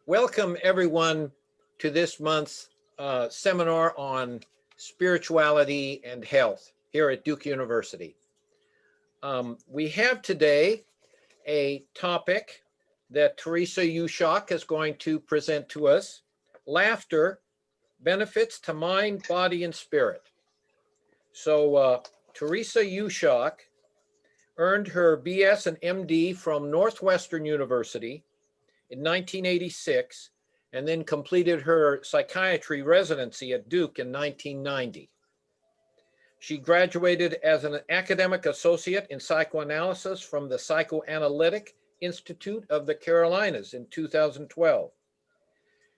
Welcome everyone to this month's seminar on spirituality and health here at Duke University. We have today a topic that Teresa Ushak is going to present to us: laughter, benefits to mind, body, and spirit. So Teresa Ushak earned her BS and MD from Northwestern University in 1986, and then completed her psychiatry residency at Duke in 1990. She graduated as an academic associate in psychoanalysis from the Psychoanalytic Institute of the Carolinas in 2012.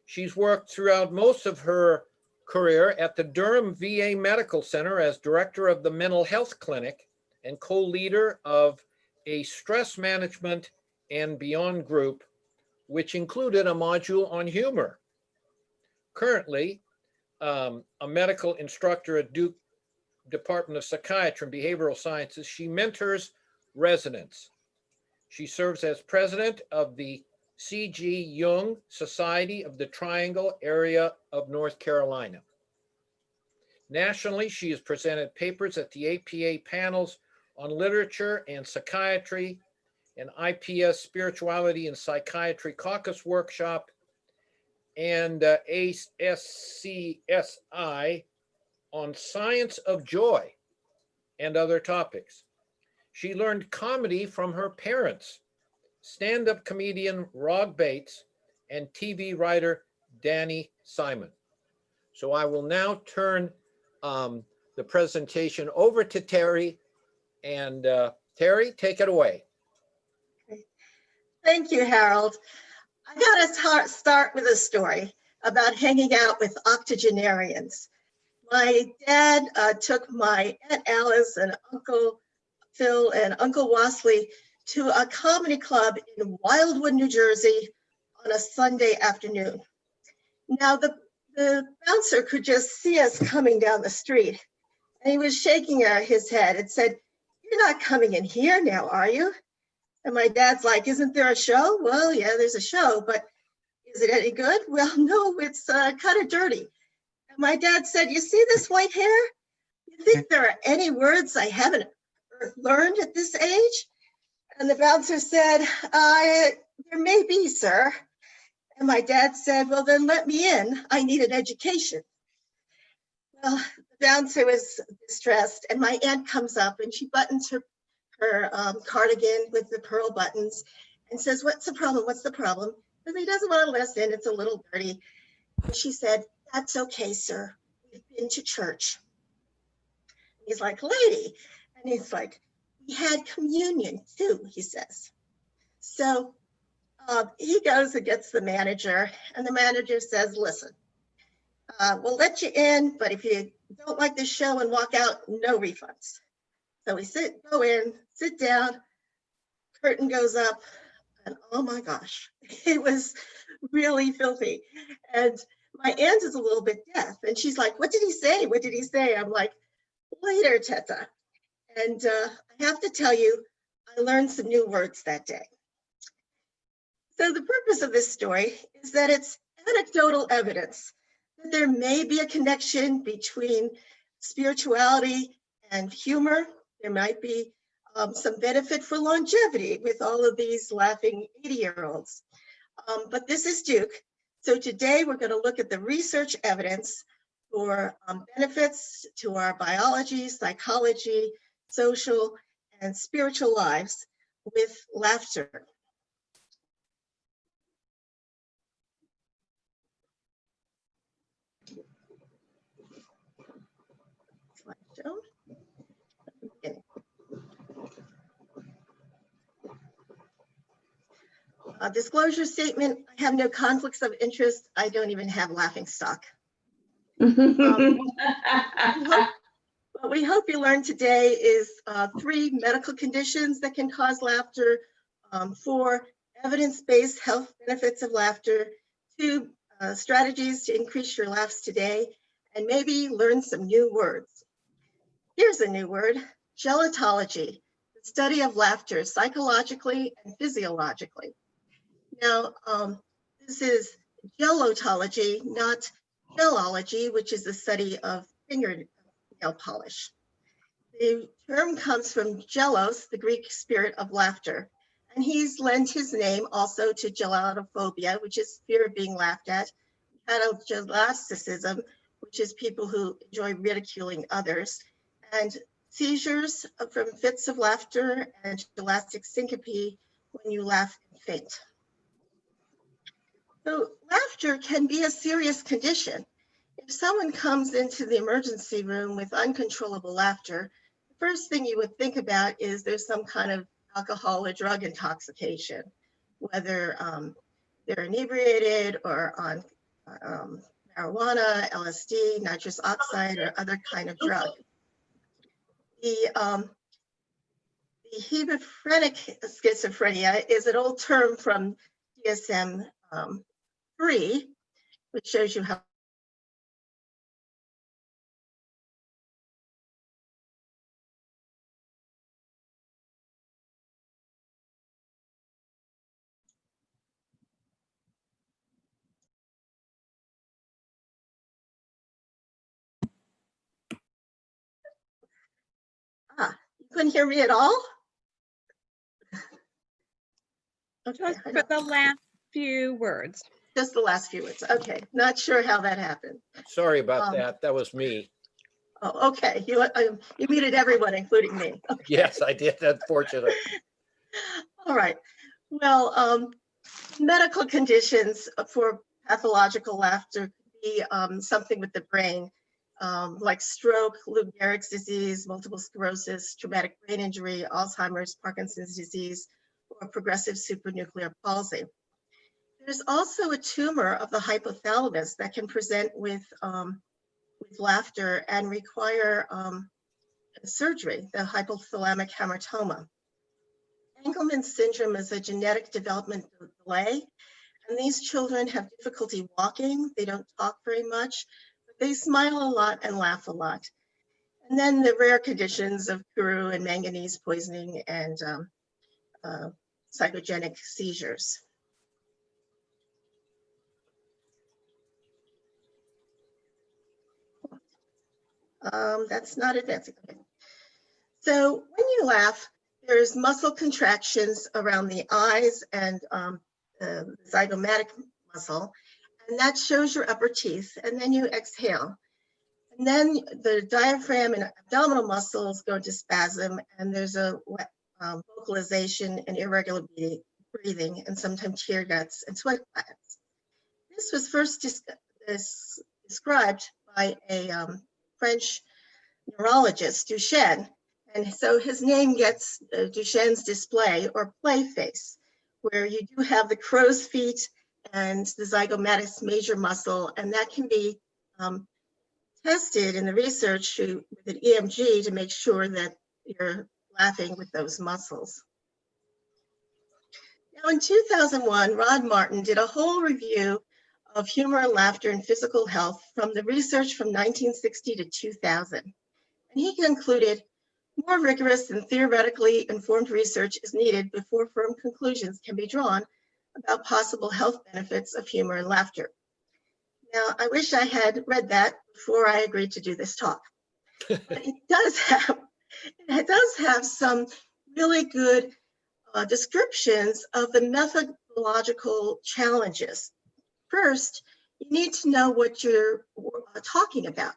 She's worked throughout most of her career at the Durham VA Medical Center as director of the Mental Health Clinic and co-leader of a stress management and beyond group, which included a module on humor. Currently, a medical instructor at Duke Department of Psychiatry and Behavioral Sciences, she mentors residents. She serves as president of the C.G. Jung Society of the Triangle area of North Carolina. Nationally, she has presented papers at the APA panels on literature and psychiatry, an IPS Spirituality and Psychiatry Caucus Workshop, and ASCSI on Science of Joy and other topics. She learned comedy from her parents, stand-up comedian Rod Bates and TV writer Danny Simon. So I will now turn the presentation over to Terry, and Terry, take it away. Thank you, Harold. I got to start with a story about hanging out with octogenarians. My dad took my Aunt Alice and Uncle Phil and Uncle Wasley to a comedy club in Wildwood, New Jersey on a Sunday afternoon. Now, the bouncer could just see us coming down the street, and he was shaking his head and said, "You're not coming in here now, are you?" And my dad's like, "Isn't there a show?" "Well, yeah, there's a show, but is it any good?" "Well, no, it's kind of dirty." And my dad said, "You see this white hair? You think there are any words I haven't learned at this age?" And the bouncer said, "There may be, sir." And my dad said, "Well, then let me in. I need an education." Well, the bouncer was distressed, and my aunt comes up and she buttons her cardigan with the pearl buttons and says, "What's the problem? What's the problem?" Because he doesn't want to listen. It's a little dirty. And she said, "That's okay, sir. We've been to church." He's like, "Lady." And he's like, "We had communion too," he says. So he goes and gets the manager, and the manager says, "Listen, we'll let you in, but if you don't like the show and walk out, no refunds." So we go in, sit down, curtain goes up, and oh my gosh, it was really filthy. And my aunt is a little bit deaf, and she's like, "What did he say? What did he say?" I'm like, "Later, Teta." And I have to tell you, I learned some new words that day. So the purpose of this story is that it's anecdotal evidence that there may be a connection between spirituality and humor. There might be some benefit for longevity with all of these laughing 80-year-olds. But this is Duke. So today we're going to look at the research evidence for benefits to our biology, psychology, social, and spiritual lives with laughter. Slideshow. Disclosure statement: I have no conflicts of interest. I don't even have laughing stock. What we hope you learned today is 3 medical conditions that can cause laughter, 4 evidence-based health benefits of laughter, 2 strategies to increase your laughs today, and maybe learn some new words. Here's a new word: gelatology, the study of laughter psychologically and physiologically. Now, This is Gelatology, not Gelology, which is the study of fingernail polish. The term comes from gelos, the Greek spirit of laughter, and he's lent his name also to gelatophobia, which is fear of being laughed at, gelaticism, which is people who enjoy ridiculing others, and seizures from fits of laughter, and gelastic syncope when you laugh and faint. So laughter can be a serious condition. If someone comes into the emergency room with uncontrollable laughter, the first thing you would think about is there's some kind of alcohol or drug intoxication, whether they're inebriated or on marijuana, LSD, nitrous oxide, or other kind of drug. The hebephrenic schizophrenia is an old term from DSM-3, which shows you how you couldn't hear me at all? Okay, Just for the last few words. just the last few words. Okay, not sure how that happened. Sorry about that. That was me. Oh, okay, you muted everyone, including me. Okay. Yes, I did, unfortunately. All right. Well, medical conditions for pathological laughter could be something with the brain, like stroke, Lou Gehrig's disease, multiple sclerosis, traumatic brain injury, Alzheimer's, Parkinson's disease, or progressive supranuclear palsy. There's also a tumor of the hypothalamus that can present with laughter and require surgery, the hypothalamic hamartoma. Engelmann syndrome is a genetic development delay, and these children have difficulty walking. They don't talk very much, but they smile a lot and laugh a lot. And then the rare conditions of Kuru and manganese poisoning and psychogenic seizures. That's not advancing. Okay. So when you laugh, there's muscle contractions around the eyes and the zygomatic muscle, and that shows your upper teeth, and then you exhale. And then the diaphragm and abdominal muscles go into spasm, and there's a vocalization and irregular breathing, and sometimes tear ducts and sweat glands. This was first described by a French neurologist, Duchenne. And so his name gets Duchenne's display or play face, where you do have the crow's feet and the zygomatic major muscle, and that can be tested in the research with an EMG to make sure that you're laughing with those muscles. Now in 2001, Rod Martin did a whole review of humor and laughter and physical health from the research from 1960 to 2000. And he concluded, more rigorous and theoretically informed research is needed before firm conclusions can be drawn about possible health benefits of humor and laughter. Now, I wish I had read that before I agreed to do this talk. But it does have some really good descriptions of the methodological challenges. First, you need to know what you're talking about,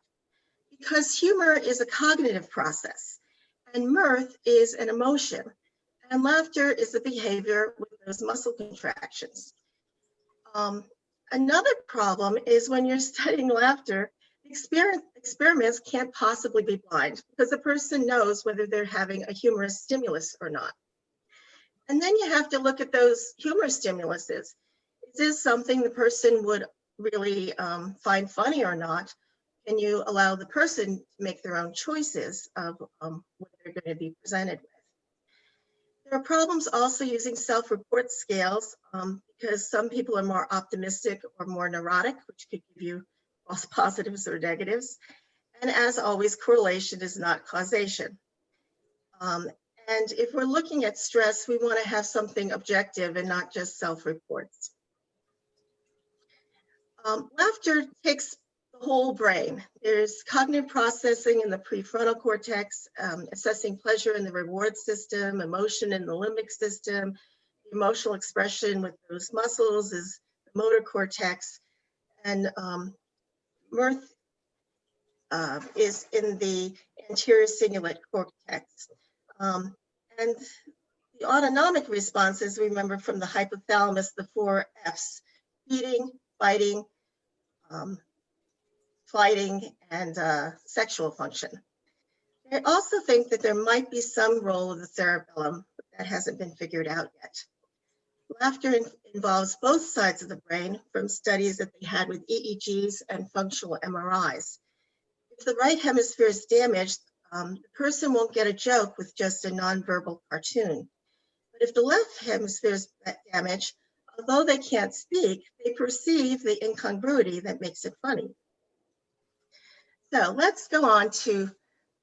because humor is a cognitive process, and mirth is an emotion, and laughter is the behavior with those muscle contractions. Another problem is when you're studying laughter, experiments can't possibly be blind, because the person knows whether they're having a humorous stimulus or not. And then you have to look at those humorous stimuluses. Is this something the person would really find funny or not? Can you allow the person to make their own choices of what they're going to be presented with? There are problems also using self-report scales because some people are more optimistic or more neurotic, which could give you false positives or negatives. And as always, correlation is not causation. And if we're looking at stress, we want to have something objective and not just self-reports. Laughter takes the whole brain. There's cognitive processing in the prefrontal cortex, assessing pleasure in the reward system, emotion in the limbic system, the emotional expression with those muscles is the motor cortex, and mirth is in the anterior cingulate cortex. And the autonomic responses, remember from the hypothalamus, the 4 F's: feeding, fighting, flighting, and sexual function. I also think that there might be some role of the cerebellum that hasn't been figured out yet. Laughter involves both sides of the brain from studies that they had with EEGs and functional MRIs. If the right hemisphere is damaged, the person won't get a joke with just a nonverbal cartoon. But if the left hemisphere is damaged, although they can't speak, they perceive the incongruity that makes it funny. So let's go on to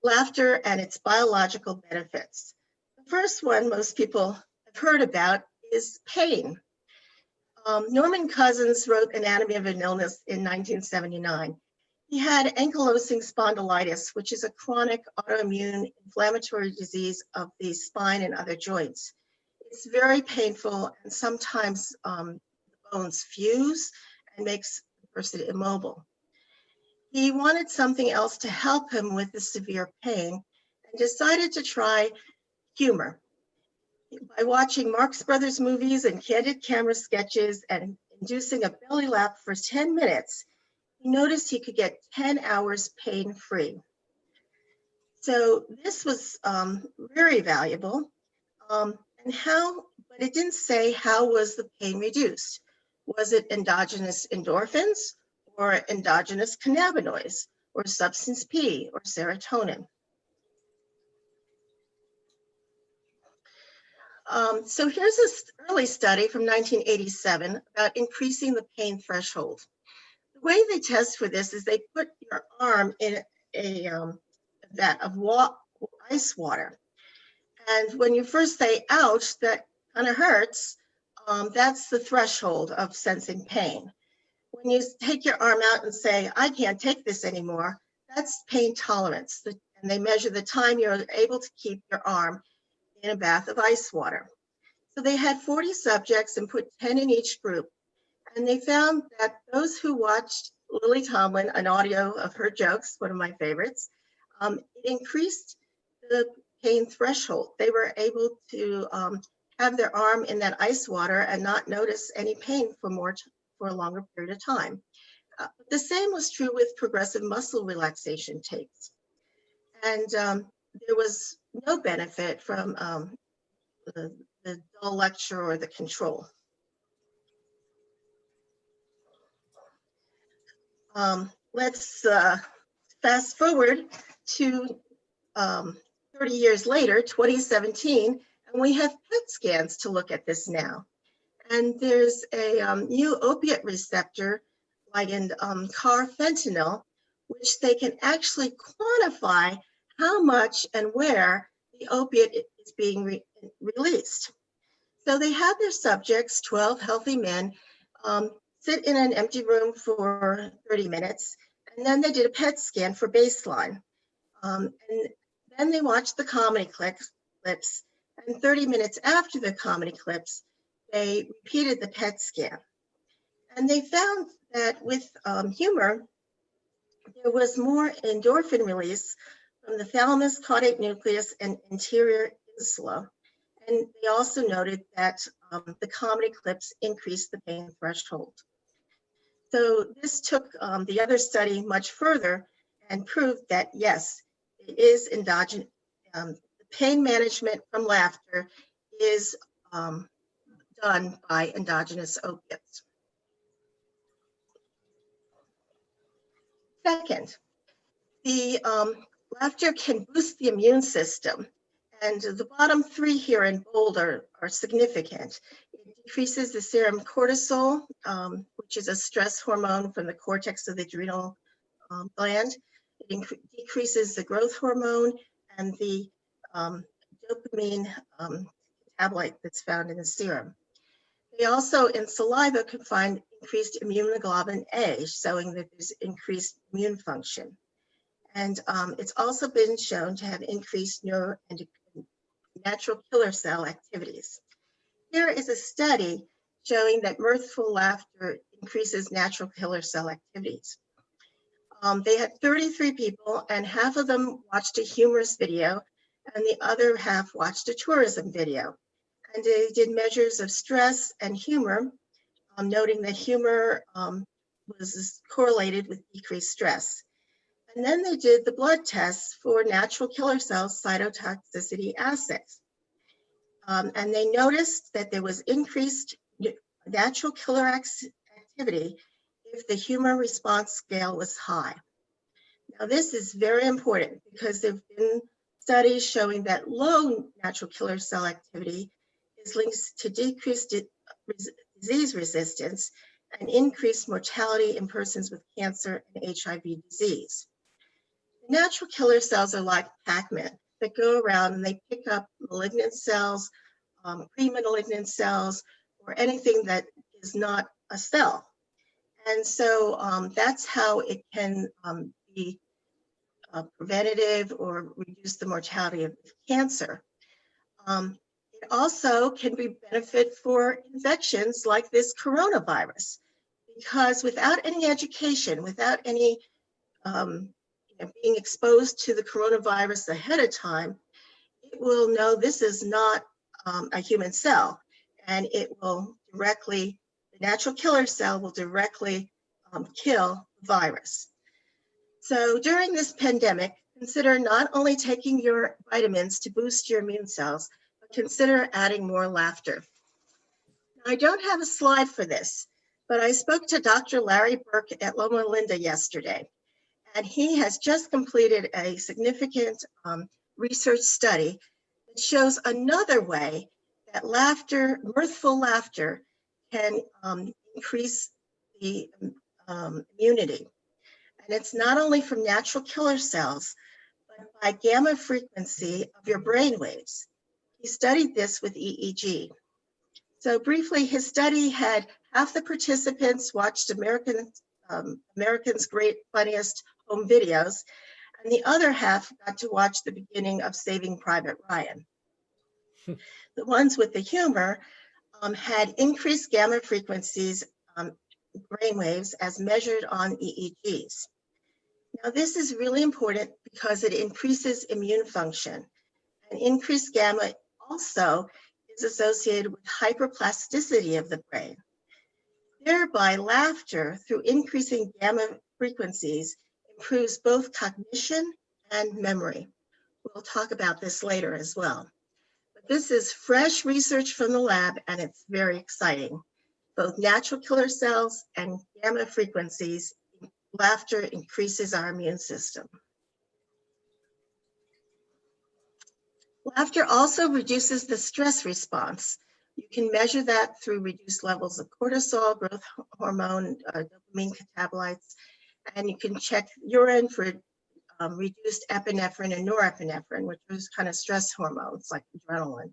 laughter and its biological benefits. The first one most people have heard about is pain. Norman Cousins wrote Anatomy of an Illness in 1979. He had ankylosing spondylitis, which is a chronic autoimmune inflammatory disease of the spine and other joints. It's very painful, and sometimes the bones fuse and makes the person immobile. He wanted something else to help him with the severe pain and decided to try humor. By watching Marx Brothers movies and candid camera sketches and inducing a belly laugh for 10 minutes, he noticed he could get 10 hours pain-free. So this was very valuable. But it didn't say how was the pain reduced. Was it endogenous endorphins or endogenous cannabinoids or substance P or serotonin? So here's this early study from 1987 about increasing the pain threshold. The way they test for this is they put your arm in a vat of ice water. And when you first say, ouch, that kind of hurts, that's the threshold of sensing pain. When you take your arm out and say, I can't take this anymore, that's pain tolerance. And they measure the time you're able to keep your arm in a bath of ice water. So they had 40 subjects and put 10 in each group. And they found that those who watched Lily Tomlin, an audio of her jokes, one of my favorites, it increased the pain threshold. They were able to have their arm in that ice water and not notice any pain for a longer period of time. The same was true with progressive muscle relaxation tapes. And there was no benefit from the dull lecture or the control. Let's fast forward to 30 years later, 2017, and we have PET scans to look at this now. And there's a new opiate receptor ligand, carfentanil, which they can actually quantify how much and where the opiate is being released. So they had their subjects, 12 healthy men, sit in an empty room for 30 minutes, and then they did a PET scan for baseline. And then they watched the comedy clips, and 30 minutes after the comedy clips, they repeated the PET scan. And they found that with humor, there was more endorphin release from the thalamus, caudate nucleus, and anterior insula. And they also noted that the comedy clips increased the pain threshold. So this took the other study much further and proved that, yes, it is endogenous. Pain management from laughter is done by endogenous opiates. Second, the laughter can boost the immune system. And the bottom three here in bold are significant. It decreases the serum cortisol, which is a stress hormone from the cortex of the adrenal gland. It decreases the growth hormone and the dopamine metabolite that's found in the serum. We also in saliva can find increased immunoglobulin A, showing that there's increased immune function. And it's also been shown to have increased natural killer cell activities. Here is a study showing that mirthful laughter increases natural killer cell activities. They had 33 people, and half of them watched a humorous video, and the other half watched a tourism video. And they did measures of stress and humor, noting that humor was correlated with decreased stress. And then they did the blood tests for natural killer cells cytotoxicity assays. And they noticed that there was increased natural killer activity if the humor response scale was high. Now, this is very important because there have been studies showing that low natural killer cell activity is linked to decreased disease resistance and increased mortality in persons with cancer and HIV disease. The natural killer cells are like Pac-Man that go around and they pick up malignant cells, pre-malignant cells, or anything that is not a cell. And so that's how it can be preventative or reduce the mortality of cancer. It also can be benefit for infections like this coronavirus, because without any education, without any being exposed to the coronavirus ahead of time, it will know this is not a human cell, and it will directly, the natural killer cell will directly kill the virus. So during this pandemic, consider not only taking your vitamins to boost your immune cells, but consider adding more laughter. Now, I don't have a slide for this, but I spoke to Dr. Larry Burke at Loma Linda yesterday, and he has just completed a significant research study that shows another way that laughter, mirthful laughter, can increase the immunity. And it's not only from natural killer cells, but by gamma frequency of your brain waves. He studied this with EEG. So briefly, his study had half the participants watched Americans' Great Funniest Home Videos, and the other half got to watch the beginning of Saving Private Ryan. The ones with the humor had increased gamma frequencies, brainwaves, as measured on EEGs. Now, this is really important because it increases immune function. And increased gamma also is associated with hyperplasticity of the brain. Thereby, laughter, through increasing gamma frequencies, improves both cognition and memory. We'll talk about this later as well. But this is fresh research from the lab, and it's very exciting. Both natural killer cells and gamma frequencies, laughter increases our immune system. Laughter also reduces the stress response. You can measure that through reduced levels of cortisol, growth hormone, dopamine catabolites, and you can check urine for reduced epinephrine and norepinephrine, which is kind of stress hormones like adrenaline.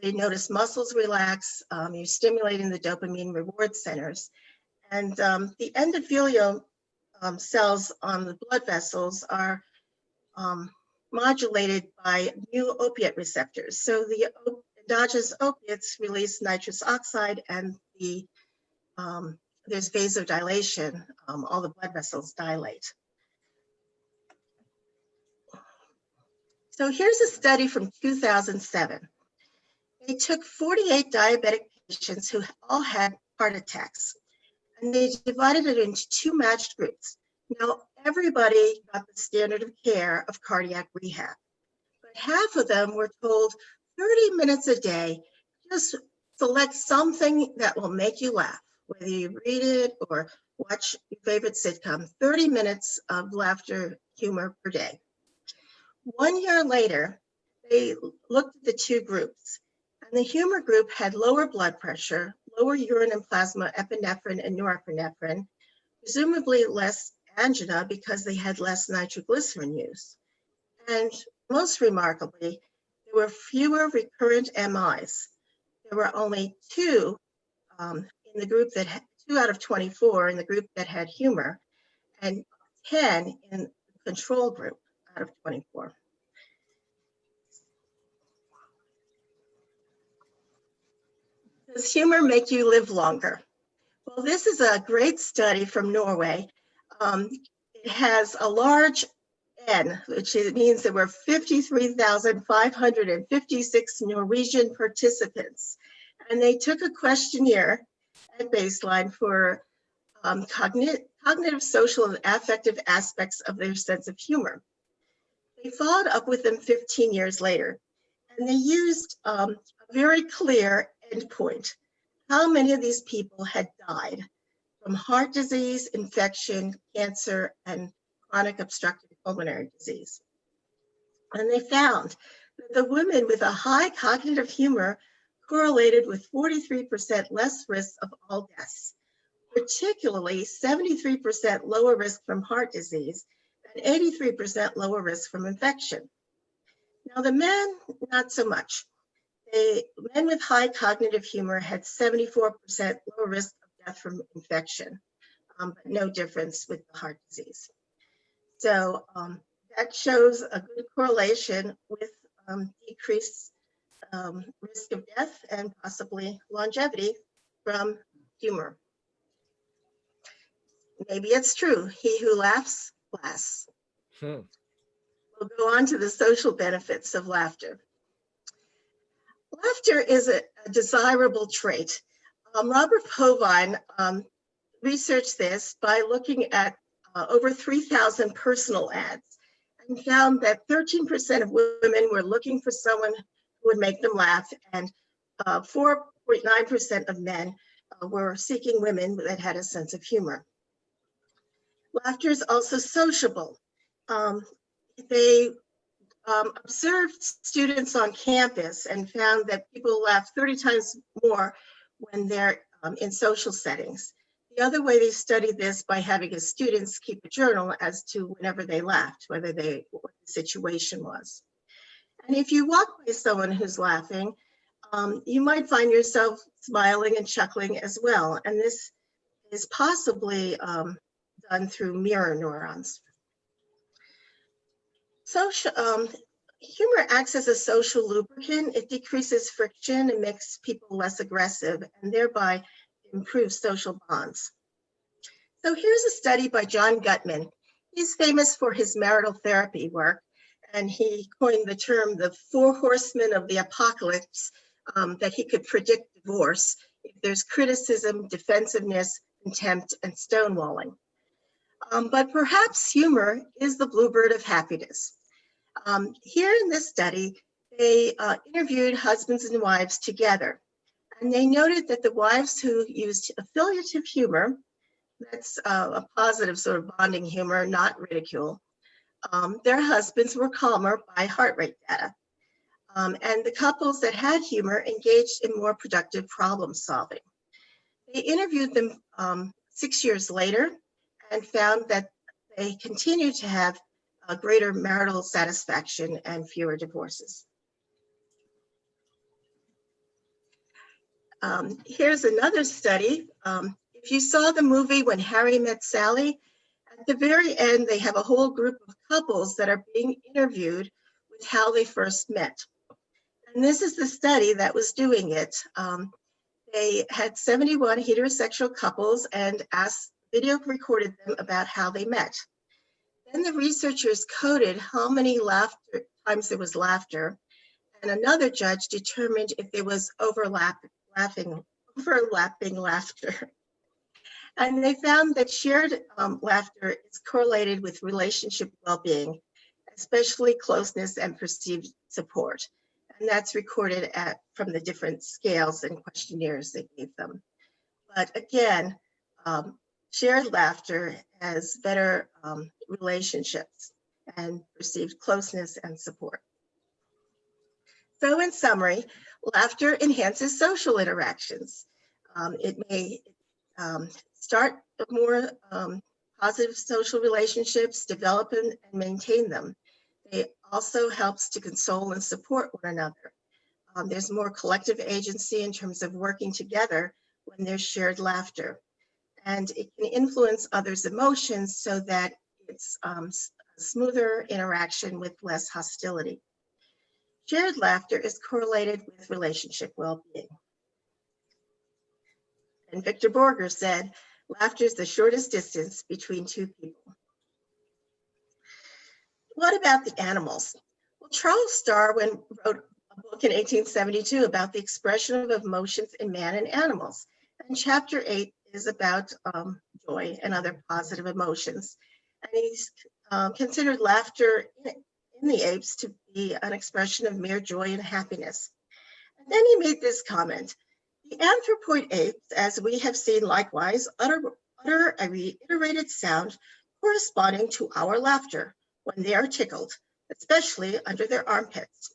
They notice muscles relax, you're stimulating the dopamine reward centers, and the endothelial cells on the blood vessels are modulated by new opiate receptors. So the endogenous opiates release nitrous oxide, and there's vasodilation. All the blood vessels dilate. So here's a study from 2007. They took 48 diabetic patients who all had heart attacks, and they divided it into two matched groups. Now, everybody got the standard of care of cardiac rehab, but half of them were told 30 minutes a day, just select something that will make you laugh, whether you read it or watch your favorite sitcom, 30 minutes of laughter, humor per day. 1 year later, they looked at the two groups, and the humor group had lower blood pressure, lower urine and plasma epinephrine and norepinephrine, presumably less angina because they had less nitroglycerin use. And most remarkably, there were fewer recurrent MIs. There were only 2 in the group that had 2 out of 24 in the group that had humor, and 10 in the control group out of 24. Does humor make you live longer? Well, this is a great study from Norway. It has a large N, which means there were 53,556 Norwegian participants. And they took a questionnaire at baseline for cognitive, social, and affective aspects of their sense of humor. They followed up with them 15 years later, and they used a very clear endpoint. How many of these people had died from heart disease, infection, cancer, and chronic obstructive pulmonary disease? And they found that the women with a high cognitive humor correlated with 43% less risk of all deaths, particularly 73% lower risk from heart disease and 83% lower risk from infection. Now the men, not so much. Men with high cognitive humor had 74% lower risk of death from infection, but no difference with the heart disease. So that shows a good correlation with decreased risk of death and possibly longevity from humor. Maybe it's true. He who laughs lasts. We'll go on to the social benefits of laughter. Laughter is a desirable trait. Robert Povine researched this by looking at over 3,000 personal ads and found that 13% of women were looking for someone who would make them laugh, and 4.9% of men were seeking women that had a sense of humor. Laughter is also sociable. They observed students on campus and found that people laugh 30 times more when they're in social settings. The other way they studied this by having the students keep a journal as to whenever they laughed, what the situation was. And if you walk by someone who's laughing, you might find yourself smiling and chuckling as well. And this is possibly done through mirror neurons. Humor acts as a social lubricant. It decreases friction and makes people less aggressive and thereby improves social bonds. So here's a study by John Gutman. He's famous for his marital therapy work, and he coined the term the 4 horsemen of the apocalypse, that he could predict divorce if there's criticism, defensiveness, contempt, and stonewalling. But perhaps humor is the bluebird of happiness. Here in this study, they interviewed husbands and wives together, and they noted that the wives who used affiliative humor, that's a positive sort of bonding humor, not ridicule, their husbands were calmer by heart rate data. And the couples that had humor engaged in more productive problem solving. They interviewed them 6 years later and found that they continued to have a greater marital satisfaction and fewer divorces. Here's another study. If you saw the movie When Harry Met Sally, at the very end, they have a whole group of couples that are being interviewed with how they first met. And this is the study that was doing it. They had 71 heterosexual couples and video recorded them about how they met. Then the researchers coded how many times there was laughter, and another judge determined if there was overlapping laughter. And they found that shared laughter is correlated with relationship well-being, especially closeness and perceived support. And that's recorded from the different scales and questionnaires they gave them. But again, shared laughter has better relationships and perceived closeness and support. So in summary, laughter enhances social interactions. It may start more positive social relationships, develop and maintain them. It also helps to console and support one another. There's more collective agency in terms of working together when there's shared laughter. And it can influence others' emotions so that it's a smoother interaction with less hostility. Shared laughter is correlated with relationship well-being. And Victor Borger said, laughter is the shortest distance between two people. What about the animals? Well, Charles Darwin wrote a book in 1872 about the expression of emotions in man and animals. And chapter 8 is about joy and other positive emotions. And he's considered laughter in the apes to be an expression of mere joy and happiness. And then he made this comment: the anthropoid apes, as we have seen likewise, utter a reiterated sound corresponding to our laughter when they are tickled, especially under their armpits.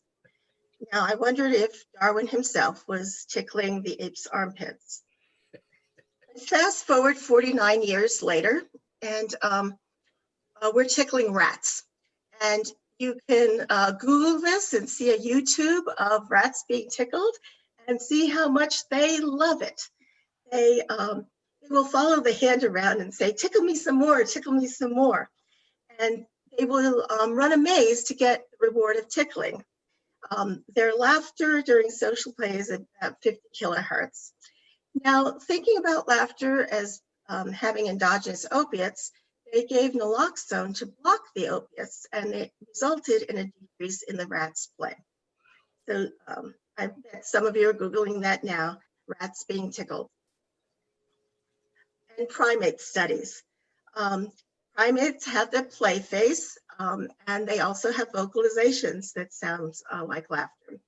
Now, I wondered if Darwin himself was tickling the ape's armpits. Fast forward 49 years later, and we're tickling rats. And you can Google this and see a YouTube of rats being tickled and see how much they love it. They will follow the hand around and say, tickle me some more, tickle me some more. And they will run a maze to get the reward of tickling. Their laughter during social play is at 50 kilohertz. Now, thinking about laughter as having endogenous opiates, they gave naloxone to block the opiates, and it resulted in a decrease in the rats' play. So I bet some of you are Googling that now, rats being tickled. And primate studies. Primates have their play face, and they also have vocalizations that sounds like laughter.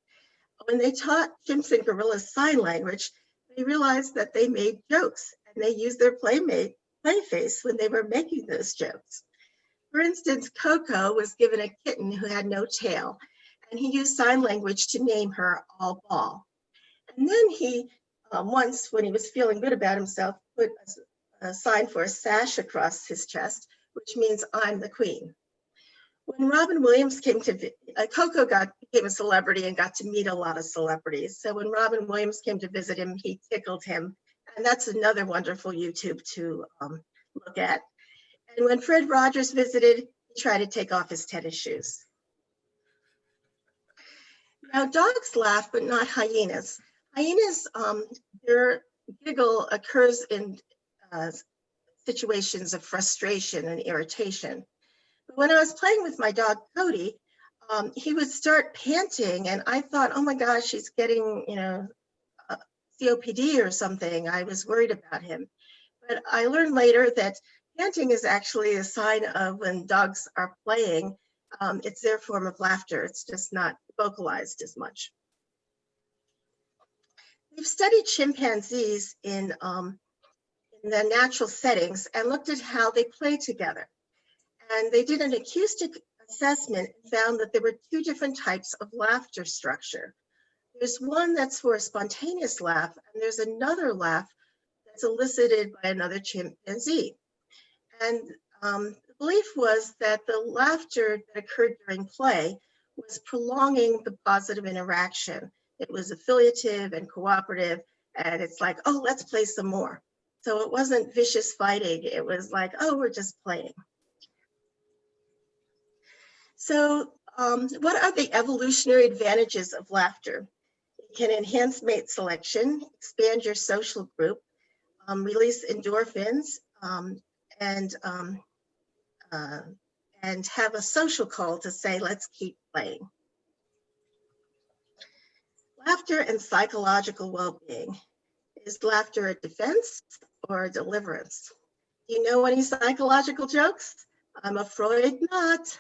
When they taught chimps and gorillas sign language, they realized that they made jokes, and they used their play face when they were making those jokes. For instance, Coco was given a kitten who had no tail, and he used sign language to name her All Ball. And then he, once when he was feeling good about himself, put a sign for a sash across his chest, which means I'm the queen. When Robin Williams came to, Coco became a celebrity and got to meet a lot of celebrities. So when Robin Williams came to visit him, he tickled him. And that's another wonderful YouTube to look at. And when Fred Rogers visited, he tried to take off his tennis shoes. Now, dogs laugh, but not hyenas. Hyenas, their giggle occurs in situations of frustration and irritation. But when I was playing with my dog, Cody, he would start panting, and I thought, oh my gosh, he's getting, COPD or something. I was worried about him. But I learned later that panting is actually a sign of when dogs are playing. It's their form of laughter. It's just not vocalized as much. We've studied chimpanzees in the natural settings and looked at how they play together. And they did an acoustic assessment and found that there were two different types of laughter structure. There's one that's for a spontaneous laugh, and there's another laugh that's elicited by another chimpanzee. And the belief was that the laughter that occurred during play was prolonging the positive interaction. It was affiliative and cooperative, and it's like, oh, let's play some more. So it wasn't vicious fighting. It was like, oh, we're just playing. So what are the evolutionary advantages of laughter? It can enhance mate selection, expand your social group, release endorphins, and have a social call to say, let's keep playing. Laughter and psychological well-being. Is laughter a defense or a deliverance? Do you know any psychological jokes? I'm afraid not.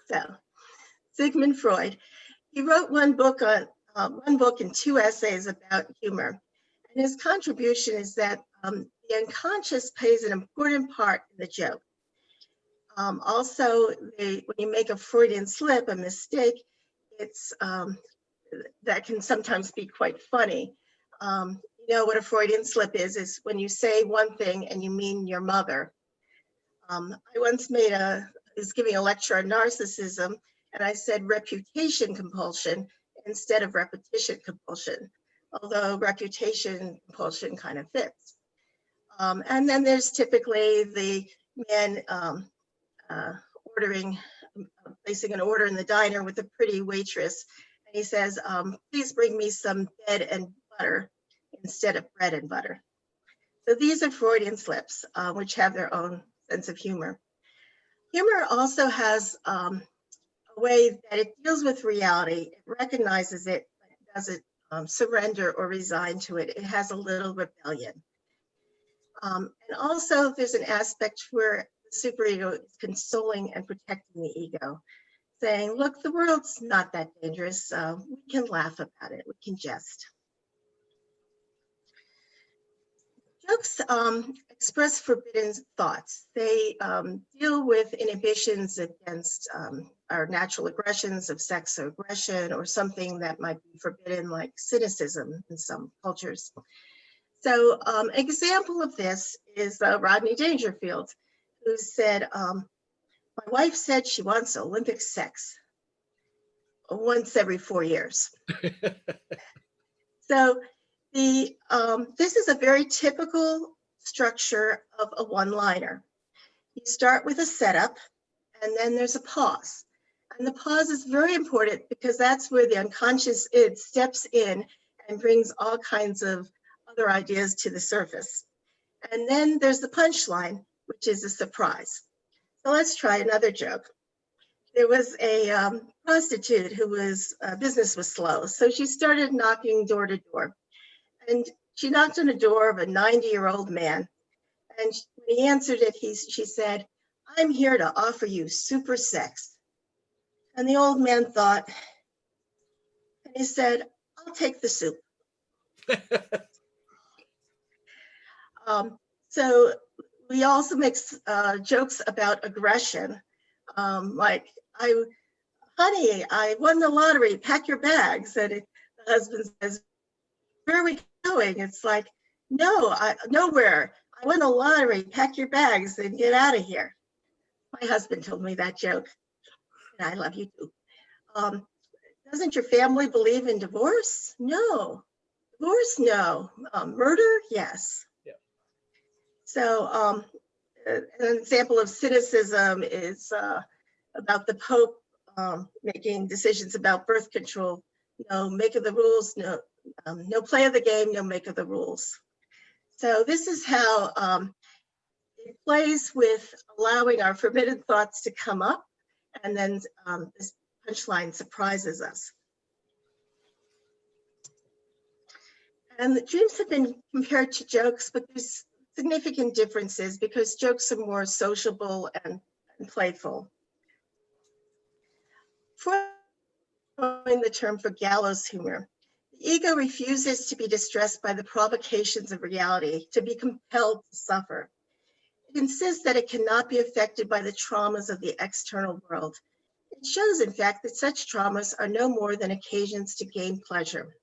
So, Sigmund Freud, he wrote one book and two essays about humor. And his contribution is that the unconscious plays an important part in the joke. Also, when you make a Freudian slip, a mistake, it's that can sometimes be quite funny. You know what a Freudian slip is when you say one thing and you mean your mother. I once was giving a lecture on narcissism, and I said reputation compulsion instead of repetition compulsion. although reputation compulsion kind of fits. And then there's typically the man placing an order in the diner with a pretty waitress. And he says, please bring me some bread and butter instead of bread and butter. So these are Freudian slips, which have their own sense of humor. Humor also has a way that it deals with reality. It recognizes it, but it doesn't surrender or resign to it. It has a little rebellion. And also there's an aspect where the superego is consoling and protecting the ego, saying, look, the world's not that dangerous. We can laugh about it. We can jest. Jokes express forbidden thoughts. They deal with inhibitions against our natural aggressions of sex or aggression, or something that might be forbidden, like cynicism in some cultures. So example of this is Rodney Dangerfield, who said, my wife said she wants Olympic sex once every 4 years. So this is a very typical structure of a one-liner. You start with a setup, and then there's a pause. And the pause is very important because that's where the unconscious id steps in and brings all kinds of other ideas to the surface. And then there's the punchline, which is a surprise. So let's try another joke. There was a prostitute who business was slow. So she started knocking door to door. And she knocked on the door of a 90-year-old man. And when he answered it, she said, I'm here to offer you super sex. And the old man thought, and he said, I'll take the soup. So we also make jokes about aggression. Like, honey, I won the lottery, pack your bags. And the husband says, where are we going? It's like, no, nowhere. I won the lottery, pack your bags and get out of here. My husband told me that joke, and I love you too. Doesn't your family believe in divorce? No. Divorce? No. Murder? Yes. Yeah. So an example of cynicism is about the Pope making decisions about birth control. No make of the rules, no play of the game, no make of the rules. So this is how it plays with allowing our forbidden thoughts to come up, and then this punchline surprises us. And the dreams have been compared to jokes, but there's significant differences because jokes are more sociable and playful. Freud coined the term for gallows humor. The ego refuses to be distressed by the provocations of reality, to be compelled to suffer. It insists that it cannot be affected by the traumas of the external world. It shows, in fact, that such traumas are no more than occasions to gain pleasure.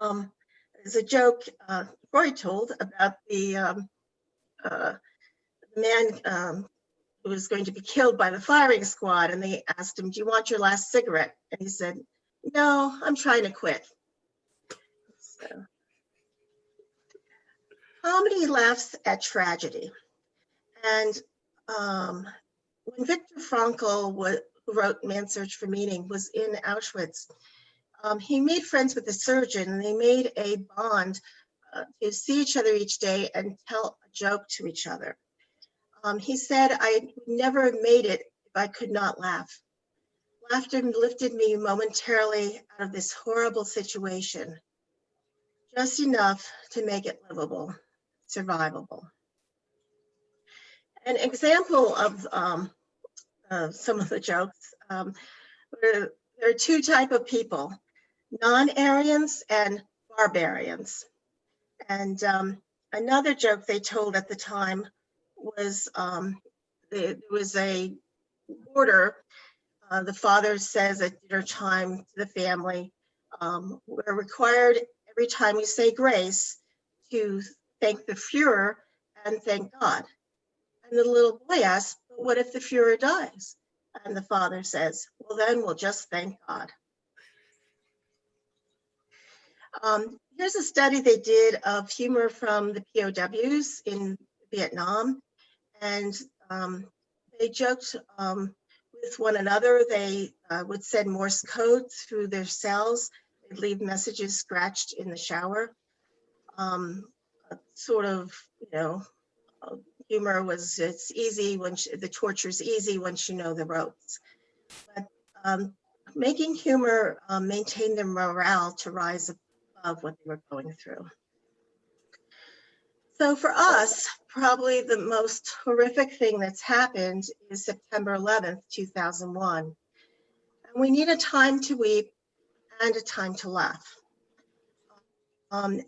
There's a joke Freud told about the man who was going to be killed by the firing squad, and they asked him, do you want your last cigarette? And he said, no, I'm trying to quit. So, comedy laughs at tragedy. And when Viktor Frankl, who wrote Man's Search for Meaning, was in Auschwitz, he made friends with a surgeon, and they made a bond to see each other each day and tell a joke to each other. He said, I would never have made it if I could not laugh. Laughter lifted me momentarily out of this horrible situation, just enough to make it livable, survivable. An example of some of the jokes, there are two types of people, non-Aryans and barbarians. And another joke they told at the time was there was a order. The father says at dinner time to the family, we're required every time we say grace to thank the Fuhrer and thank God. And the little boy asks, but what if the Fuhrer dies? And the father says, well, then we'll just thank God. Here's a study they did of humor from the POWs in Vietnam, and they joked with one another. They would send Morse code through their cells. They'd leave messages scratched in the shower. Sort of, humor was, it's easy when the torture's easy once you know the ropes. But making humor maintain their morale to rise above what they were going through. So for us, probably the most horrific thing that's happened is September 11th, 2001. And we need a time to weep and a time to laugh. And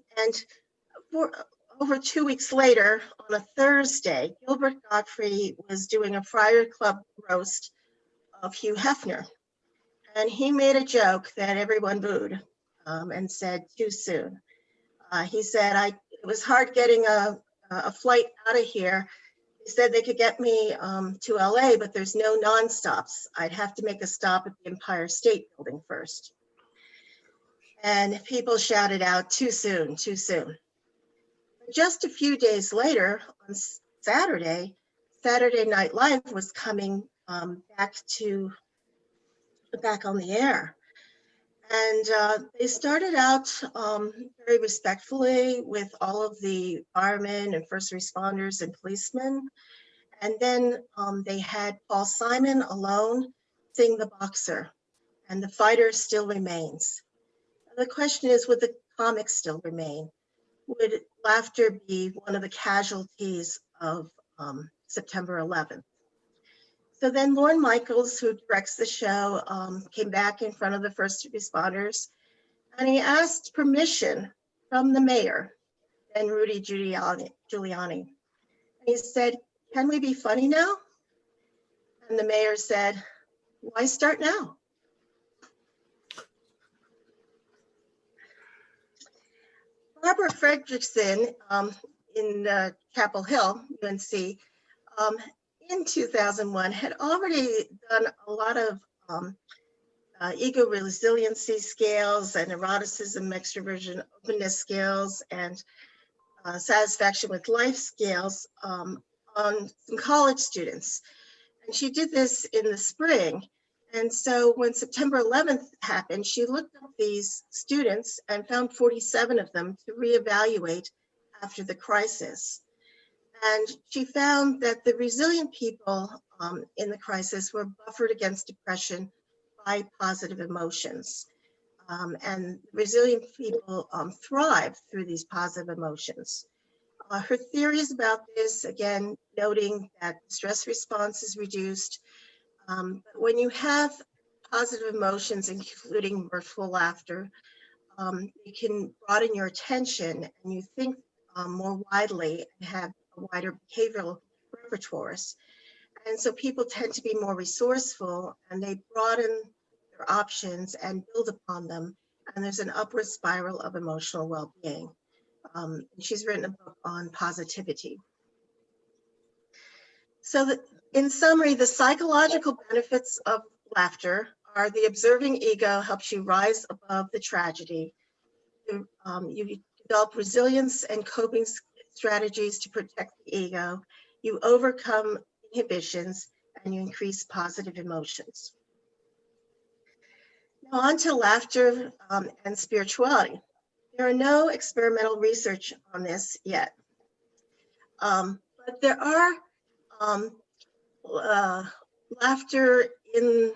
over 2 weeks later, on a Thursday, Gilbert Gottfried was doing a Friar Club roast of Hugh Hefner. And he made a joke that everyone booed and said, too soon. He said, it was hard getting a flight out of here. He said they could get me to LA, but there's no nonstops. I'd have to make a stop at the Empire State Building first. And people shouted out, too soon, too soon. Just a few days later, on Saturday Night Live was coming back on the air. And they started out very respectfully with all of the firemen and first responders and policemen. And then they had Paul Simon alone sing The Boxer, and the fighter still remains. And the question is, would the comic still remain? Would laughter be one of the casualties of September 11th? So then Lorne Michaels, who directs the show, came back in front of the first responders, and he asked permission from the mayor, then Rudy Giuliani. And he said, can we be funny now? And the mayor said, why start now? Barbara Fredrickson in Chapel Hill, UNC, in 2001 had already done a lot of ego resiliency scales and eroticism, extroversion, openness scales, and satisfaction with life scales on some college students. And she did this in the spring. And so when September 11th happened, she looked up these students and found 47 of them to reevaluate after the crisis. And she found that the resilient people in the crisis were buffered against depression by positive emotions. And resilient people thrive through these positive emotions. Her theories about this, again, noting that stress response is reduced. But when you have positive emotions, including mirthful laughter, you can broaden your attention and you think more widely and have a wider behavioral repertoires. And so people tend to be more resourceful and they broaden their options and build upon them. And there's an upward spiral of emotional well-being. She's written a book on positivity. So in summary, the psychological benefits of laughter are the observing ego helps you rise above the tragedy. You develop resilience and coping strategies to protect the ego. You overcome inhibitions and you increase positive emotions. Now on to laughter and spirituality. There are no experimental research on this yet, but there are laughter in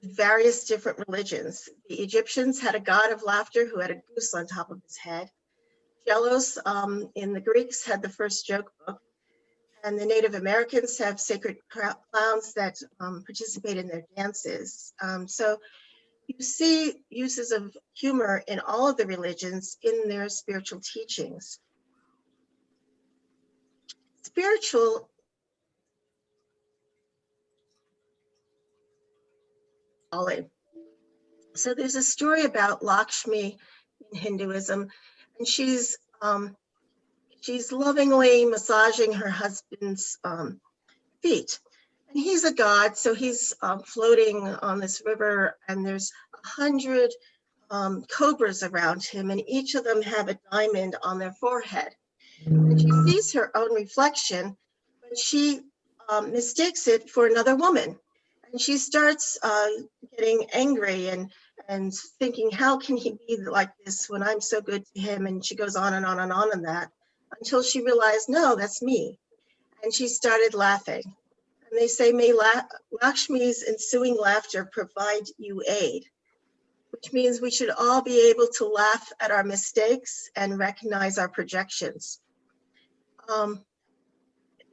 various different religions. The Egyptians had a god of laughter who had a goose on top of his head. Jellos in the Greeks had the first joke book, and the Native Americans have sacred clowns that participate in their dances. So you see uses of humor in all of the religions in their spiritual teachings. Spiritual folly. So there's a story about Lakshmi in Hinduism, and she's lovingly massaging her husband's feet. And he's a god, so he's floating on this river, and there's 100 cobras around him, and each of them have a diamond on their forehead. And she sees her own reflection, but she mistakes it for another woman. And she starts getting angry and thinking, how can he be like this when I'm so good to him? And she goes on and on and on and that until she realized, no, that's me. And she started laughing. And they say, may Lakshmi's ensuing laughter provide you aid, which means we should all be able to laugh at our mistakes and recognize our projections.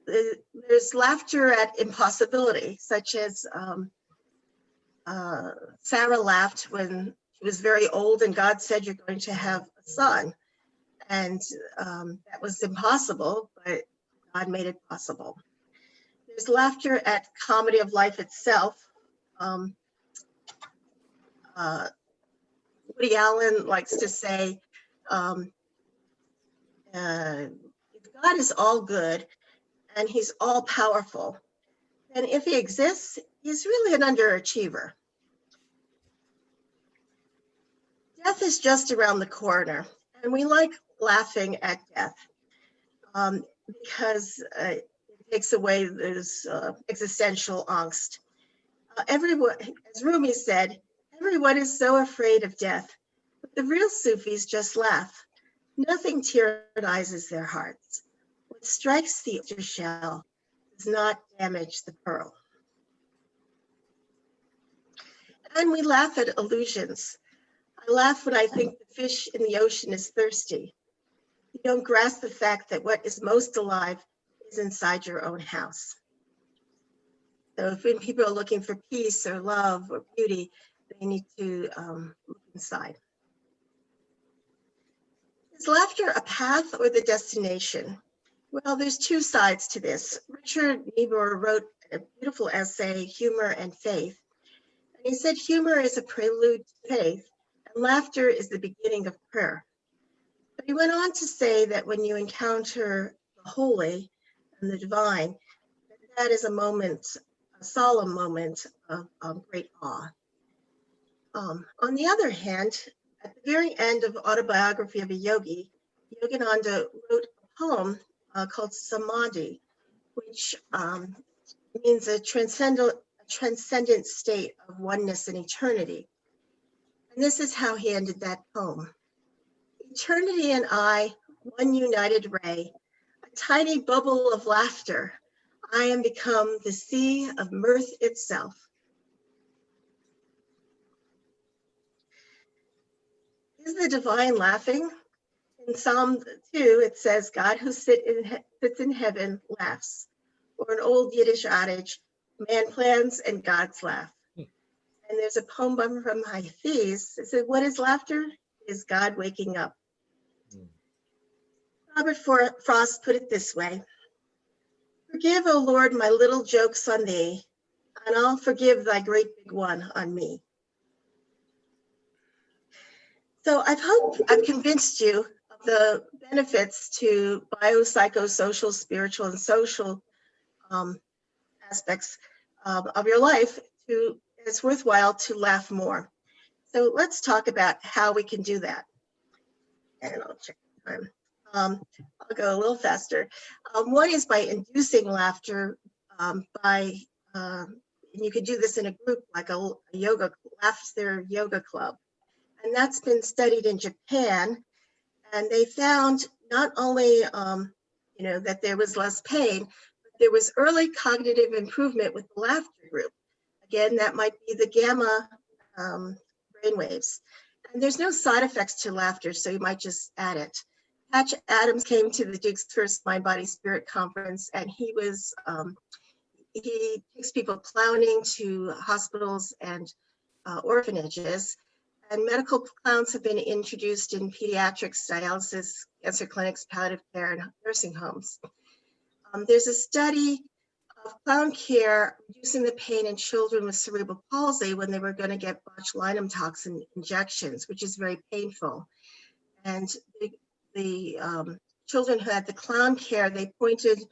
There's laughter at impossibility, such as Sarah laughed when she was very old and God said, you're going to have a son. And that was impossible, but God made it possible. There's laughter at comedy of life itself. Woody Allen likes to say, if God is all good and he's all powerful, then if he exists, he's really an underachiever. Death is just around the corner, and we like laughing at death because it takes away this existential angst. Everyone, as Rumi said, everyone is so afraid of death, but the real Sufis just laugh. Nothing tyrannizes their hearts. What strikes the oyster shell does not damage the pearl. And we laugh at illusions. I laugh when I think the fish in the ocean is thirsty. You don't grasp the fact that what is most alive is inside your own house. So if people are looking for peace or love or beauty, they need to look inside. Is laughter a path or the destination? Well, there's two sides to this. Richard Niebuhr wrote a beautiful essay, Humor and Faith. And he said humor is a prelude to faith, and laughter is the beginning of prayer. But he went on to say that when you encounter the holy and the divine, that is a moment, a solemn moment of great awe. On the other hand, at the very end of Autobiography of a Yogi, Yogananda wrote a poem called Samadhi, which means a transcendent state of oneness and eternity. And this is how he ended that poem. Eternity and I, one united ray, a tiny bubble of laughter, I am become the sea of mirth itself. Is the divine laughing? In Psalm 2, it says, God who sits in heaven laughs. Or an old Yiddish adage, man plans and God's laugh. And there's a poem from Hafiz that said, what is laughter? It is God waking up. Robert Frost put it this way, forgive, O Lord, my little jokes on thee, and I'll forgive thy great big one on me. So I hope I've convinced you of the benefits to biopsychosocial, spiritual, and social aspects of your life. It's worthwhile to laugh more. So let's talk about how we can do that. And I'll check the time. I'll go a little faster. One is by inducing laughter and you could do this in a group like a yoga, laughter yoga club. And that's been studied in Japan. And they found not only that there was less pain, but there was early cognitive improvement with the laughter group. Again, that might be the gamma brainwaves. And there's no side effects to laughter, so you might just add it. Patch Adams came to the Duke's first Mind, Body, Spirit conference, and he takes people clowning to hospitals and orphanages. And medical clowns have been introduced in pediatrics, dialysis, cancer clinics, palliative care, and nursing homes. There's a study of clown care reducing the pain in children with cerebral palsy when they were going to get botulinum toxin injections, which is very painful. And the children who had the clown care, they pointed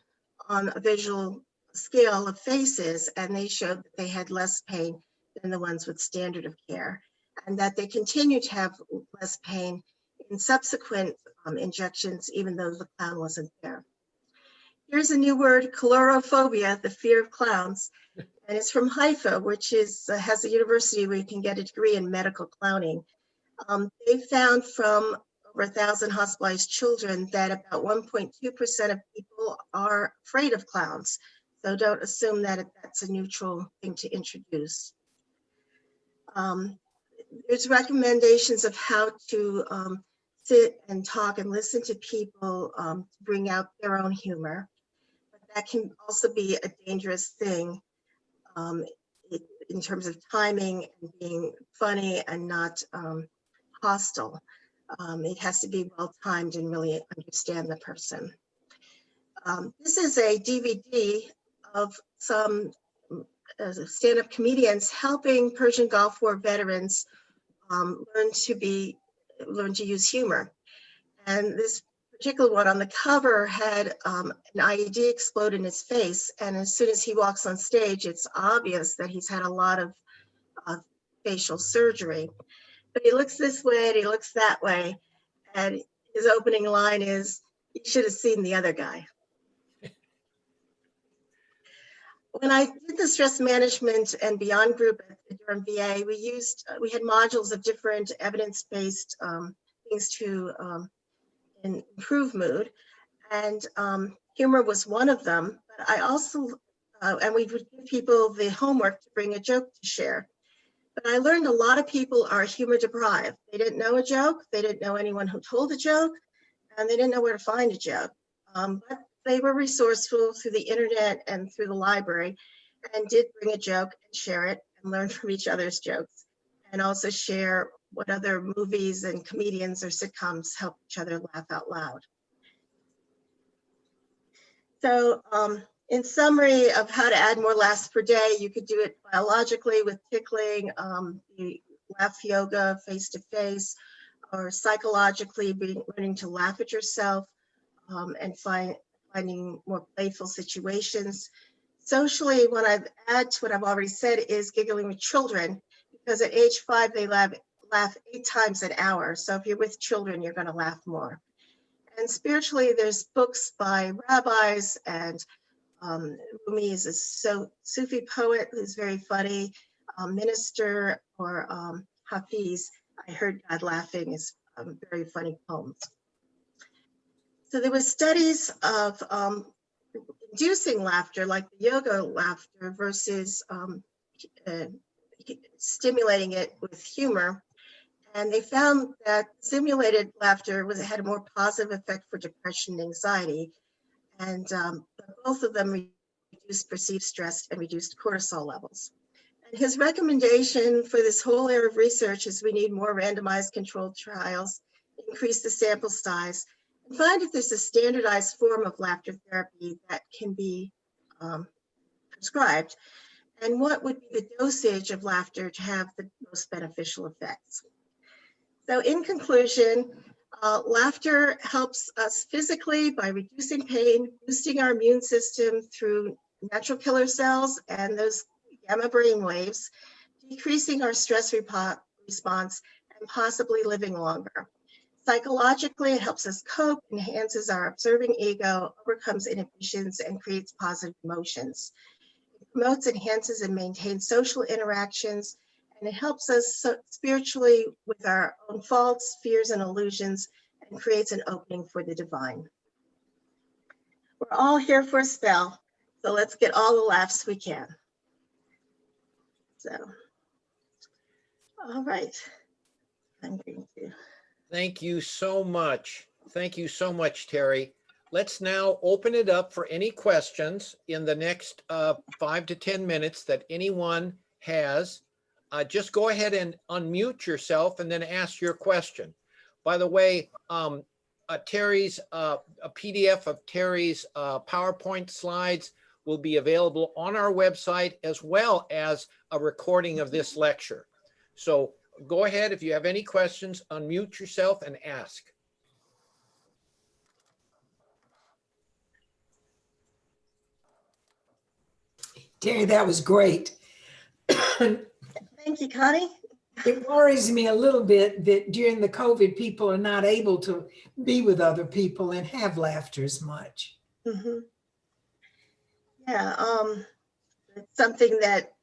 on a visual scale of faces, and they showed that they had less pain than the ones with standard of care. and that they continue to have less pain in subsequent injections, even though the clown wasn't there. Here's a new word, colorophobia, the fear of clowns, and it's from Haifa, which has a university where you can get a degree in medical clowning. They found from over 1,000 hospitalized children that about 1.2% of people are afraid of clowns. So don't assume that that's a neutral thing to introduce. There's recommendations of how to sit and talk and listen to people to bring out their own humor. But that can also be a dangerous thing in terms of timing and being funny and not hostile. It has to be well timed and really understand the person. This is a DVD of some stand-up comedians helping Persian Gulf War veterans learn to use humor. And this particular one on the cover had an IED explode in his face, and as soon as he walks on stage, it's obvious that he's had a lot of facial surgery. But he looks this way and he looks that way, and his opening line is, "You should have seen the other guy." When I did the stress management and beyond group at the Durham VA, we had modules of different evidence-based things to improve mood, and humor was one of them. But I also, and we would give people the homework to bring a joke to share. But I learned a lot of people are humor deprived. They didn't know a joke, they didn't know anyone who told a joke, and they didn't know where to find a joke. But they were resourceful through the internet and through the library, and did bring a joke and share it and learn from each other's jokes, and also share what other movies and comedians or sitcoms help each other laugh out loud. So in summary of how to add more laughs per day, you could do it biologically with tickling, laugh yoga face-to-face, or psychologically learning to laugh at yourself and finding more playful situations. Socially, what I've added to what I've already said is giggling with children, because at age 5, they laugh 8 times an hour. So if you're with children, you're going to laugh more. And spiritually, there's books by rabbis, and Rumi is a Sufi poet who's very funny, minister, or Hafiz, I Heard God Laughing, is very funny poems. So there were studies of inducing laughter, like the yoga laughter, versus stimulating it with humor. And they found that simulated laughter had a more positive effect for depression and anxiety. And both of them reduced perceived stress and reduced cortisol levels. And his recommendation for this whole area of research is we need more randomized controlled trials, increase the sample size, and find if there's a standardized form of laughter therapy that can be prescribed, and what would be the dosage of laughter to have the most beneficial effects. So in conclusion, laughter helps us physically by reducing pain, boosting our immune system through natural killer cells and those gamma brain waves, decreasing our stress response, and possibly living longer. Psychologically, it helps us cope, enhances our observing ego, overcomes inhibitions, and creates positive emotions. It promotes, enhances, and maintains social interactions, and it helps us spiritually with our own faults, fears, and illusions, and creates an opening for the divine. We're all here for a spell, so let's get all the laughs we can. So, all right, I'm going to. Thank you so much. Thank you so much, Terry. Let's now open it up for any questions in the next 5 to 10 minutes that anyone has. Just go ahead and unmute yourself and then ask your question. By the way, Terry's a PDF of Terry's PowerPoint slides will be available on our website, as well as a recording of this lecture. So go ahead, if you have any questions, unmute yourself and ask. Terry, that was great. Thank you, Connie. It worries me a little bit that during the COVID, people are not able to be with other people and have laughter as much. Mhm. Yeah, it's something that,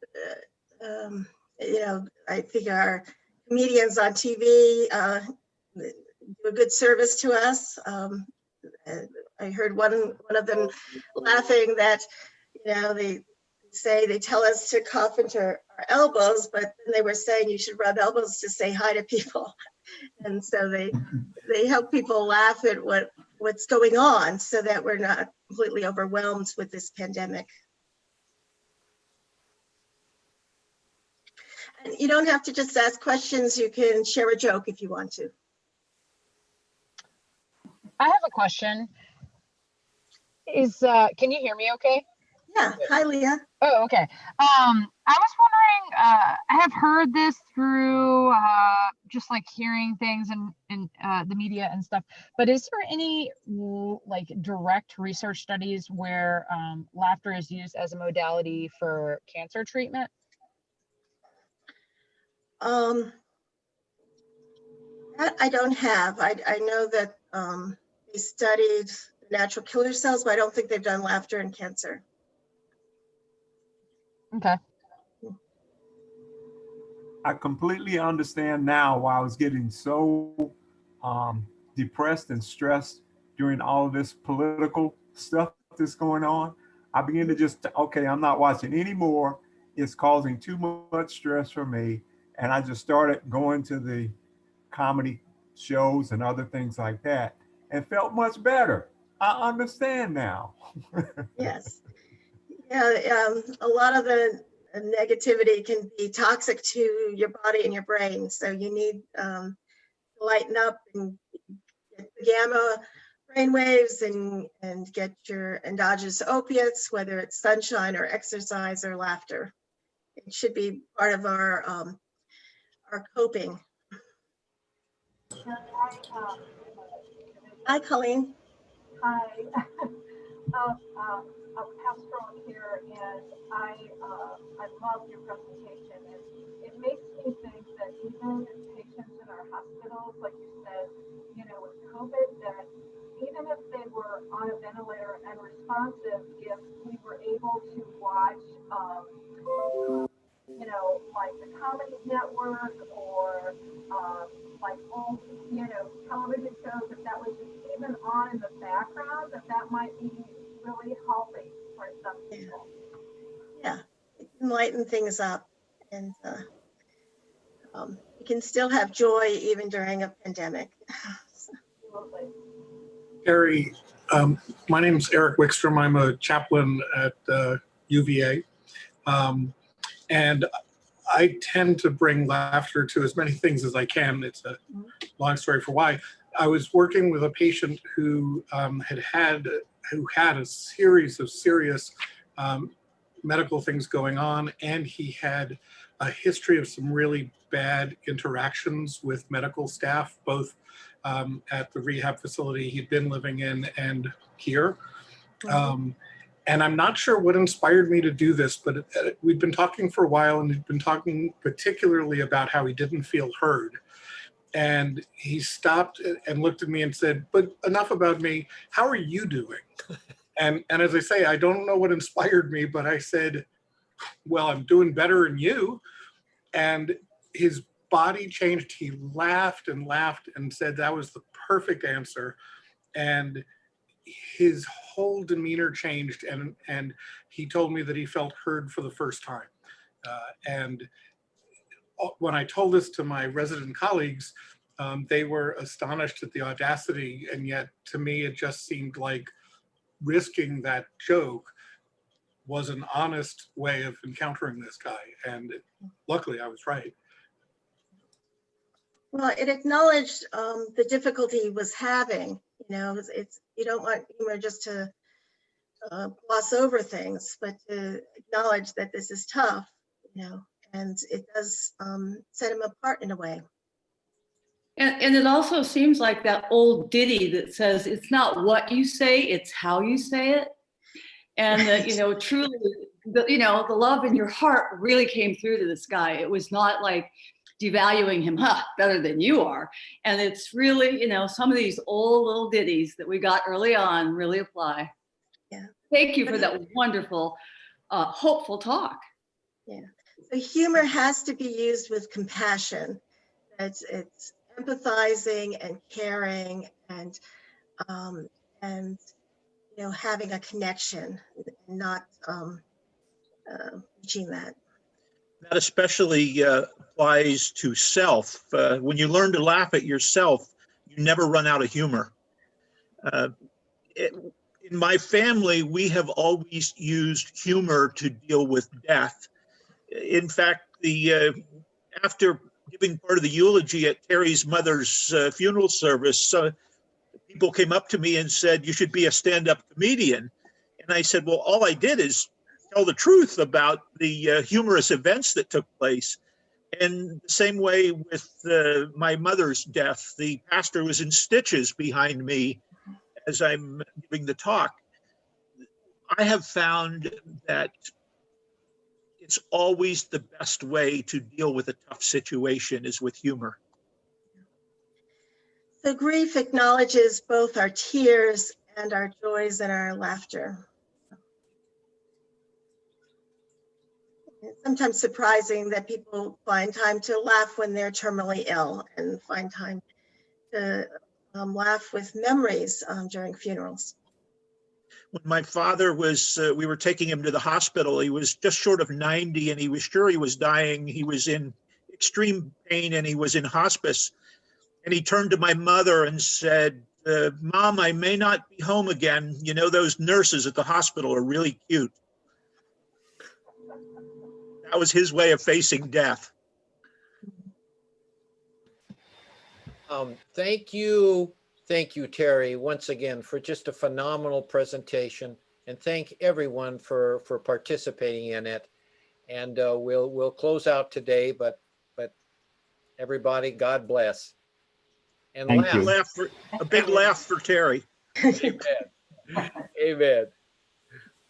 you know, I think our comedians on TV do a good service to us. I heard one of them laughing that, you know, they say they tell us to cough into our elbows, but then they were saying you should rub elbows to say hi to people. And so they help people laugh at what's going on so that we're not completely overwhelmed with this pandemic. And you don't have to just ask questions. You can share a joke if you want to. I have a question. Can you hear me okay? Yeah, hi, Leah. Oh, okay. I was wondering, I have heard this through just like hearing things in the media and stuff, but is there any like direct research studies where laughter is used as a modality for cancer treatment? That I don't have. I know that they studied natural killer cells, but I don't think they've done laughter and cancer. Okay. I completely understand now why I was getting so depressed and stressed during all of this political stuff that's going on. I began to just, okay, I'm not watching anymore. It's causing too much stress for me. And I just started going to the comedy shows and other things like that and felt much better. I understand now. Yes. Yeah, a lot of the negativity can be toxic to your body and your brain. So you need to lighten up and get the gamma brain waves and get your endogenous opiates, whether it's sunshine or exercise or laughter. It should be part of our coping. Hi, Colleen. Hi, a pastoral here, and I love your presentation. And it makes me think that even patients in our hospitals, like you said, you know, with COVID, that even if they were on a ventilator and responsive, if we were able to watch, you know, like the Comedy Network or like old, you know, television shows, if that was just even on in the background, that might be really helping for some people. Yeah, it can lighten things up, and you can still have joy even during a pandemic. Absolutely. Gary, my name is Eric Wickstrom. I'm a chaplain at UVA. And I tend to bring laughter to as many things as I can. It's a long story for why. I was working with a patient who had a series of serious medical things going on, and he had a history of some really bad interactions with medical staff, both at the rehab facility he'd been living in and here. And I'm not sure what inspired me to do this, but we'd been talking for a while, and he'd been talking particularly about how he didn't feel heard. And he stopped and looked at me and said, "But enough about me, how are you doing?" And as I say, I don't know what inspired me, but I said, "Well, I'm doing better than you." And his body changed. He laughed and laughed and said that was the perfect answer. And his whole demeanor changed, and he told me that he felt heard for the first time. And when I told this to my resident colleagues, they were astonished at the audacity, and yet to me it just seemed like risking that joke was an honest way of encountering this guy, and luckily I was right. Well, it acknowledged the difficulty he was having. You know, it's you don't want humor just to gloss over things, but to acknowledge that this is tough, you know, and it does set him apart in a way. And it also seems like that old ditty that says, it's not what you say, it's how you say it. And that, you know, truly, the love in your heart really came through to this guy. It was not like devaluing him, better than you are. And it's really, some of these old little ditties that we got early on really apply. Yeah. Thank you for that wonderful, hopeful talk. Yeah. So humor has to be used with compassion. It's empathizing and caring and having a connection, not reaching that. That especially applies to self. When you learn to laugh at yourself, you never run out of humor. In my family, we have always used humor to deal with death. In fact, after giving part of the eulogy at Terry's mother's funeral service, people came up to me and said, "You should be a stand-up comedian." And I said, "Well, all I did is tell the truth about the humorous events that took place." And the same way with my mother's death, the pastor was in stitches behind me as I'm giving the talk. I have found that it's always the best way to deal with a tough situation is with humor. So grief acknowledges both our tears and our joys and our laughter. It's sometimes surprising that people find time to laugh when they're terminally ill and find time to laugh with memories during funerals. When my father was, we were taking him to the hospital, he was just short of 90 and he was sure he was dying. He was in extreme pain and he was in hospice. And he turned to my mother and said, "Mom, I may not be home again. You know, those nurses at the hospital are really cute." That was his way of facing death. Thank you, Terry, once again for just a phenomenal presentation, and thank everyone for participating in it. And we'll close out today, but everybody, God bless. And Thank you. A big laugh for Terry. Amen. Amen.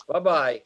Bye-bye.